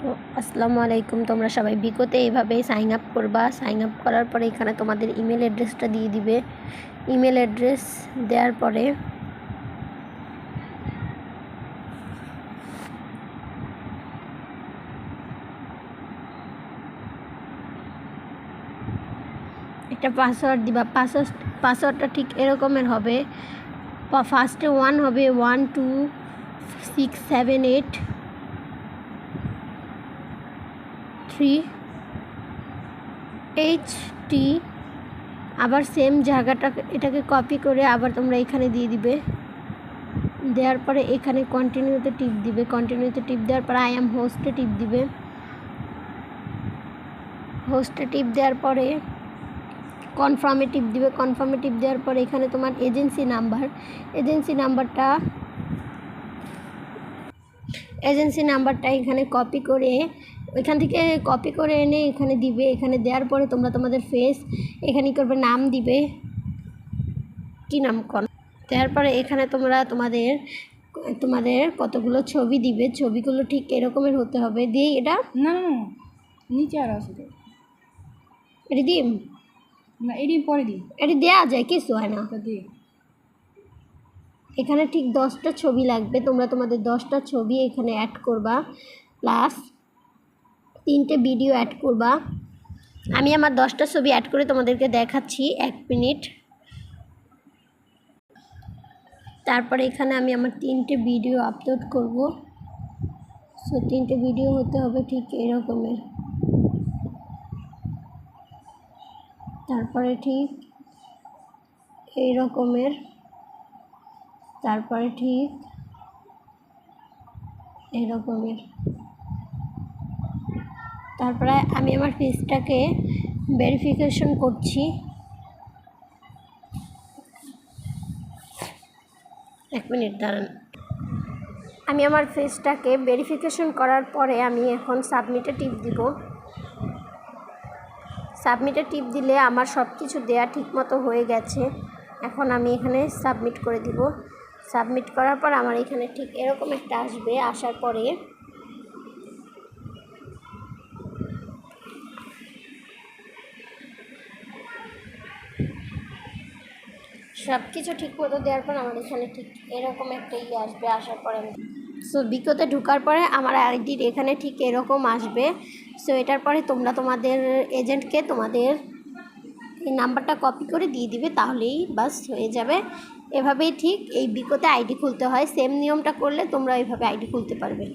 তো আসসালামু আলাইকুম। তোমরা সবাই বিকোতে এইভাবে সাইন আপ করবা। সাইন আপ করার পরে এখানে তোমাদের ইমেল অ্যাড্রেসটা দিয়ে দিবে। ইমেল অ্যাড্রেস দেওয়ার পরে একটা পাসওয়ার্ড দিবা। পাসওয়ার্ডটা ঠিক এরকমের হবে। ফার্স্টে 1 হবে 1 2 6 7 8 3 HT। আবার সেম জায়গাটা এটাকে কপি করে আবার তোমরা এখানে দিয়ে দিবে। দেওয়ার পরে এখানে কন্টিনিউতে টিপ দিবে। কন্টিনিউতে টিপ দেওয়ার পরে আই অ্যাম হোস্টে টিপ দিবে। হোস্টে টিপ দেওয়ার পরে কনফার্মে টিপ দিবে। কনফার্মে টিপ দেওয়ার পরে এখানে তোমার এজেন্সি নাম্বারটা এখানে কপি করে ওইখান থেকে কপি করে এনে এখানে দিবে। এখানে দেওয়ার পরে তোমরা তোমাদের ফেস এখানে করবে, নাম দিবে, কি নাম কর। দেওয়ার পরে এখানে তোমরা তোমাদের কতগুলো ছবি দিবে। ছবিগুলো ঠিক এরকমের হতে হবে। দিয়ে এটা না নিচে আর আছে তো, এটি দিই না এটি পরে দিই, এটি দেওয়া যায়, কিছু হয় না। দিই এখানে ঠিক 10টা ছবি লাগবে। তোমরা তোমাদের 10টা ছবি এখানে অ্যাড করবা, প্লাস 3টে ভিডিও অ্যাড করবা। আমি আমার 10টা ছবি অ্যাড করে তোমাদেরকে দেখাচ্ছি, 1 মিনিট। তারপরে এখানে আমি আমার 3টে ভিডিও আপলোড করব। সো 3টে ভিডিও হতে হবে ঠিক এরকমের। তারপরে ঠিক এইরকমের। তারপরে ঠিক এরকমের। তারপরে আমি আমার ফেসটাকে ভেরিফিকেশন করছি। 1 মিনিট দাঁড়ান। আমি আমার ফেসটাকে ভেরিফিকেশন করার পরে আমি এখন সাবমিটে টিপ দিব। সাবমিটে টিপ দিলে আমার সব কিছু দেয়া ঠিকমতো হয়ে গেছে। এখন আমি এখানে সাবমিট করে দিব। সাবমিট করার পর আমার এখানে ঠিক এরকম একটা আসবে। আসার পরে সব কিছু ঠিক মতো দেওয়ার পর আমার এখানে ঠিক এরকম একটা আসবে। আসার পরে সো বিকোতে ঢোকার পরে আমার আইডির এখানে ঠিক এরকম আসবে। সো এটার পরে তোমরা তোমাদের এজেন্টকে তোমাদের এই নাম্বারটা কপি করে দিয়ে দিবে, তাহলেই বাস হয়ে যাবে। এভাবেই ঠিক এই বিকোতে আইডি খুলতে হয়। সেম নিয়মটা করলে তোমরা এইভাবে আইডি খুলতে পারবে।